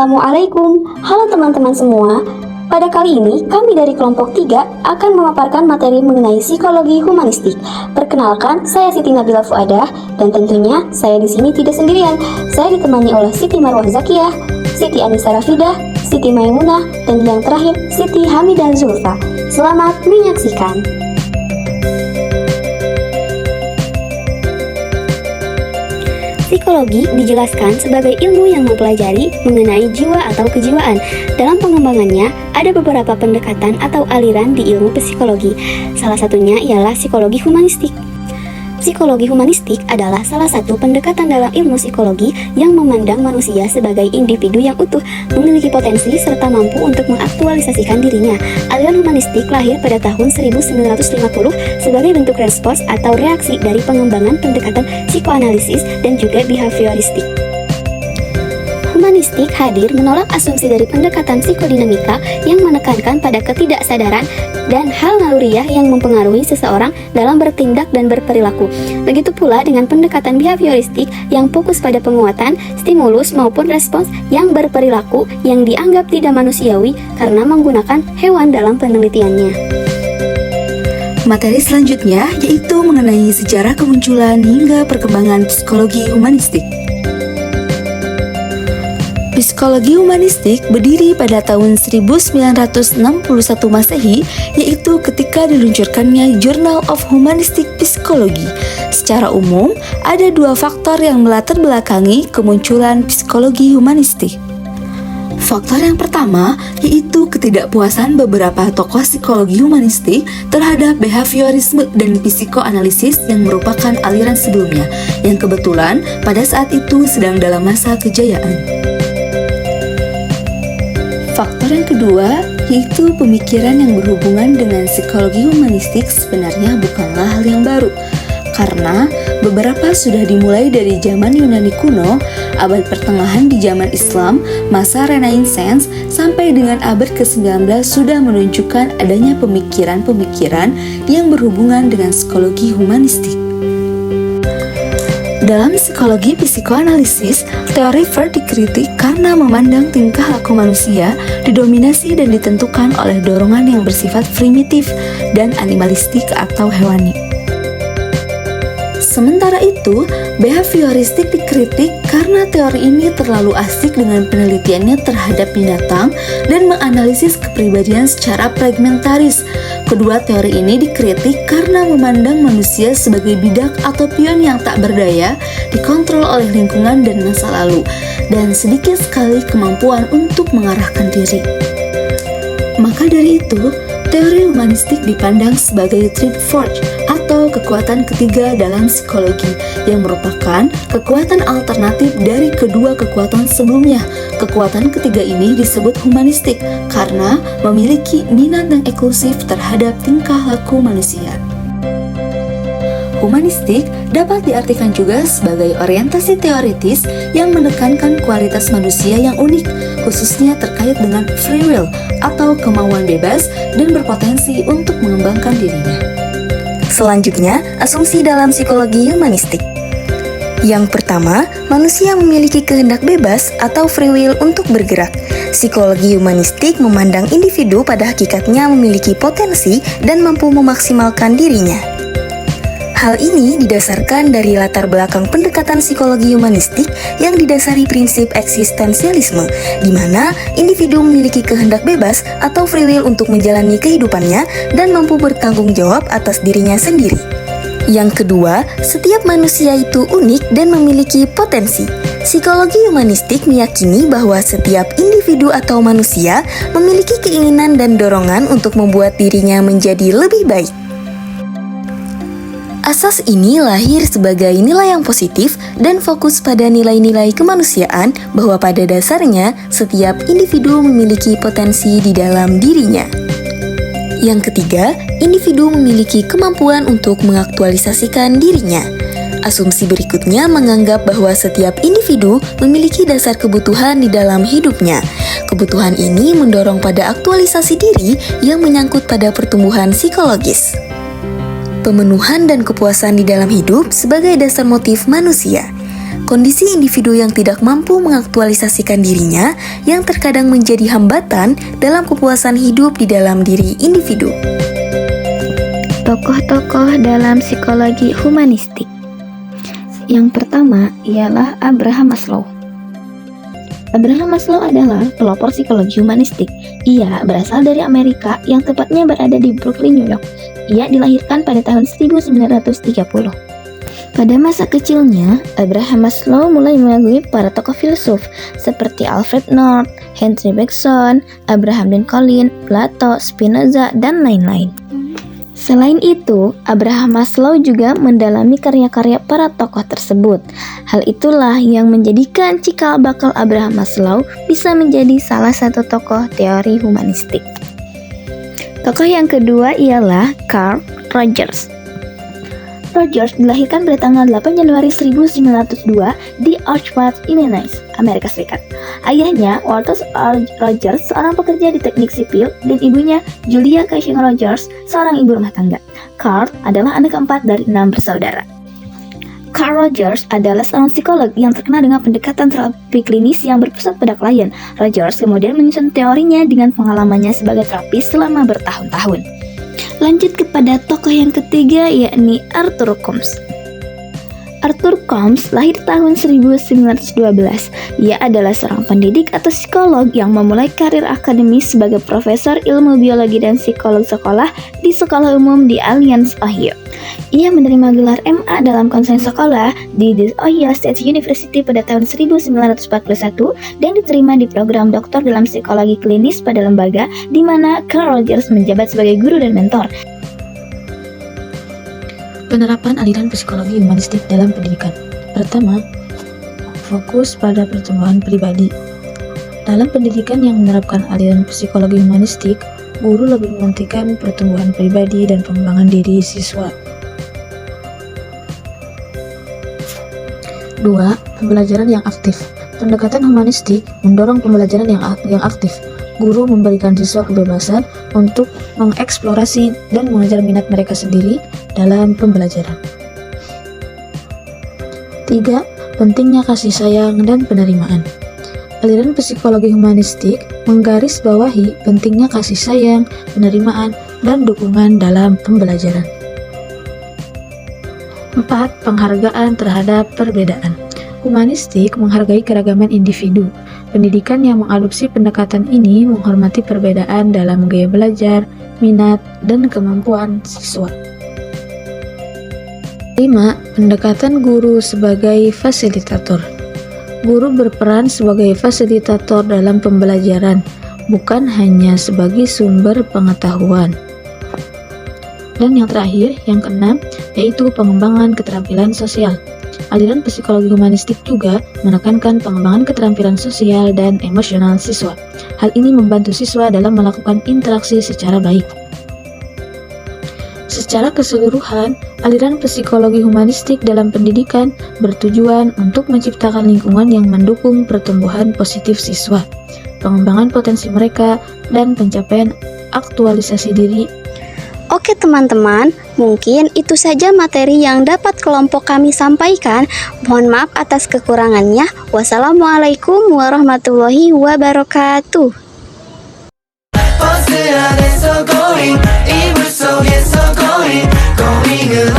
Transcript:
Assalamualaikum, halo teman-teman semua. Pada kali ini, kami dari kelompok 3 akan memaparkan materi mengenai psikologi humanistik. Perkenalkan, saya Siti Nabila Fuadah, dan tentunya saya di sini tidak sendirian. Saya ditemani oleh Siti Marwah Zakiyah, Siti Anissa Rafidah, Siti Maimunah, dan yang terakhir, Siti Hamidah Zulfa. Selamat menyaksikan. Psikologi dijelaskan sebagai ilmu yang mempelajari mengenai jiwa atau kejiwaan. Dalam pengembangannya, ada beberapa pendekatan atau aliran di ilmu psikologi. Salah satunya ialah psikologi humanistik. Psikologi humanistik adalah salah satu pendekatan dalam ilmu psikologi yang memandang manusia sebagai individu yang utuh, memiliki potensi serta mampu untuk mengaktualisasikan dirinya. Aliran humanistik lahir pada tahun 1950 sebagai bentuk respons atau reaksi dari pengembangan pendekatan psikoanalisis dan juga behavioristik. Humanistik hadir menolak asumsi dari pendekatan psikodinamika yang menekankan pada ketidaksadaran dan hal naluriah yang mempengaruhi seseorang dalam bertindak dan berperilaku. Begitu pula dengan pendekatan behavioristik yang fokus pada penguatan, stimulus maupun respons yang berperilaku yang dianggap tidak manusiawi karena menggunakan hewan dalam penelitiannya. Materi selanjutnya yaitu mengenai sejarah kemunculan hingga perkembangan psikologi humanistik. Psikologi humanistik berdiri pada tahun 1961 Masehi, yaitu ketika diluncurkannya Journal of Humanistic Psychology. Secara umum, ada dua faktor yang melatar belakangi kemunculan psikologi humanistik. Faktor yang pertama yaitu ketidakpuasan beberapa tokoh psikologi humanistik terhadap behaviorisme dan psikoanalisis yang merupakan aliran sebelumnya, yang kebetulan pada saat itu sedang dalam masa kejayaan. Faktor yang kedua yaitu pemikiran yang berhubungan dengan psikologi humanistik sebenarnya bukanlah hal yang baru, karena beberapa sudah dimulai dari zaman Yunani kuno, abad pertengahan di zaman Islam, masa Renaissance, sampai dengan abad ke-19 sudah menunjukkan adanya pemikiran-pemikiran yang berhubungan dengan psikologi humanistik. Dalam psikologi psikoanalisis, teori Freud dikritik karena memandang tingkah laku manusia didominasi dan ditentukan oleh dorongan yang bersifat primitif dan animalistik atau hewani. Sementara itu, behavioristik dikritik karena teori ini terlalu asik dengan penelitiannya terhadap binatang dan menganalisis kepribadian secara fragmentaris. Kedua teori ini dikritik karena memandang manusia sebagai bidak atau pion yang tak berdaya, dikontrol oleh lingkungan dan masa lalu, dan sedikit sekali kemampuan untuk mengarahkan diri. Maka dari itu, teori humanistik dipandang sebagai third force atau kekuatan ketiga dalam psikologi yang merupakan kekuatan alternatif dari kedua kekuatan sebelumnya. Kekuatan ketiga ini disebut humanistik karena memiliki minat yang eksklusif terhadap tingkah laku manusia. Humanistik dapat diartikan juga sebagai orientasi teoritis yang menekankan kualitas manusia yang unik, khususnya terkait dengan free will atau kemauan bebas dan berpotensi untuk mengembangkan dirinya. Selanjutnya, asumsi dalam psikologi humanistik. Yang pertama, manusia memiliki kehendak bebas atau free will untuk bergerak. Psikologi humanistik memandang individu pada hakikatnya memiliki potensi dan mampu memaksimalkan dirinya. Hal ini didasarkan dari latar belakang pendekatan psikologi humanistik yang didasari prinsip eksistensialisme, di mana individu memiliki kehendak bebas atau free will untuk menjalani kehidupannya dan mampu bertanggung jawab atas dirinya sendiri. Yang kedua, setiap manusia itu unik dan memiliki potensi. Psikologi humanistik meyakini bahwa setiap individu atau manusia memiliki keinginan dan dorongan untuk membuat dirinya menjadi lebih baik. Asas ini lahir sebagai nilai yang positif dan fokus pada nilai-nilai kemanusiaan bahwa pada dasarnya setiap individu memiliki potensi di dalam dirinya. Yang ketiga, individu memiliki kemampuan untuk mengaktualisasikan dirinya. Asumsi berikutnya menganggap bahwa setiap individu memiliki dasar kebutuhan di dalam hidupnya. Kebutuhan ini mendorong pada aktualisasi diri yang menyangkut pada pertumbuhan psikologis. Pemenuhan dan kepuasan di dalam hidup sebagai dasar motif manusia. kondisi individu yang tidak mampu mengaktualisasikan dirinya yang terkadang menjadi hambatan dalam kepuasan hidup di dalam diri individu. Tokoh-tokoh dalam psikologi humanistik. Yang pertama ialah Abraham Maslow. Abraham Maslow adalah pelopor psikologi humanistik. Ia berasal dari Amerika yang tepatnya berada di Brooklyn, New York. Ia dilahirkan pada tahun 1930. Pada masa kecilnya, Abraham Maslow mulai mengagumi para tokoh filsuf seperti Alfred North, Henry Bergson, Abraham Lincoln, Plato, Spinoza, dan lain-lain. Selain itu, Abraham Maslow juga mendalami karya-karya para tokoh tersebut. Hal itulah yang menjadikan cikal bakal Abraham Maslow bisa menjadi salah satu tokoh teori humanistik. Tokoh yang kedua ialah Carl Rogers. Rogers dilahirkan pada tanggal 8 Januari 1902 di Oxford, Illinois, Amerika Serikat. Ayahnya, Walter Rogers, seorang pekerja di teknik sipil, dan ibunya, Julia Cushing Rogers, seorang ibu rumah tangga. Carl adalah anak keempat dari 6 bersaudara. Carl Rogers adalah seorang psikolog yang terkenal dengan pendekatan terapi klinis yang berpusat pada klien. Rogers kemudian menyusun teorinya dengan pengalamannya sebagai terapis selama bertahun-tahun. Lanjut kepada tokoh yang ketiga, yakni Arthur Combs. Arthur Combs lahir tahun 1912. Ia adalah seorang pendidik atau psikolog yang memulai karir akademis sebagai profesor ilmu biologi dan psikolog sekolah di sekolah umum di Alliance, Ohio. Ia menerima gelar MA dalam konseling sekolah di The Ohio State University pada tahun 1941 dan diterima di program doktor dalam psikologi klinis pada lembaga di mana Carl Rogers menjabat sebagai guru dan mentor. Penerapan aliran psikologi humanistik dalam pendidikan. Pertama, fokus pada pertumbuhan pribadi. Dalam pendidikan yang menerapkan aliran psikologi humanistik, guru lebih mementingkan pertumbuhan pribadi dan pengembangan diri siswa. 2. Pembelajaran yang aktif. Pendekatan humanistik mendorong pembelajaran yang aktif. Guru memberikan siswa kebebasan untuk mengeksplorasi dan mengejar minat mereka sendiri dalam pembelajaran. 3. Pentingnya kasih sayang dan penerimaan. Aliran psikologi humanistik menggarisbawahi pentingnya kasih sayang, penerimaan, dan dukungan dalam pembelajaran. 4. Penghargaan terhadap perbedaan. Humanistik menghargai keragaman individu. Pendidikan yang mengadopsi pendekatan ini menghormati perbedaan dalam gaya belajar, minat, dan kemampuan siswa. 5. Pendekatan guru sebagai fasilitator. Guru berperan sebagai fasilitator dalam pembelajaran, bukan hanya sebagai sumber pengetahuan. Dan yang terakhir, yang keenam, yaitu pengembangan keterampilan sosial. Aliran psikologi humanistik juga menekankan pengembangan keterampilan sosial dan emosional siswa. Hal ini membantu siswa dalam melakukan interaksi secara baik. Secara keseluruhan, aliran psikologi humanistik dalam pendidikan bertujuan untuk menciptakan lingkungan yang mendukung pertumbuhan positif siswa, pengembangan potensi mereka, dan pencapaian aktualisasi diri. Oke teman-teman, mungkin itu saja materi yang dapat kelompok kami sampaikan. Mohon maaf atas kekurangannya. Wassalamualaikum warahmatullahi wabarakatuh. 버스 안에서 going 이불 속에서 going going은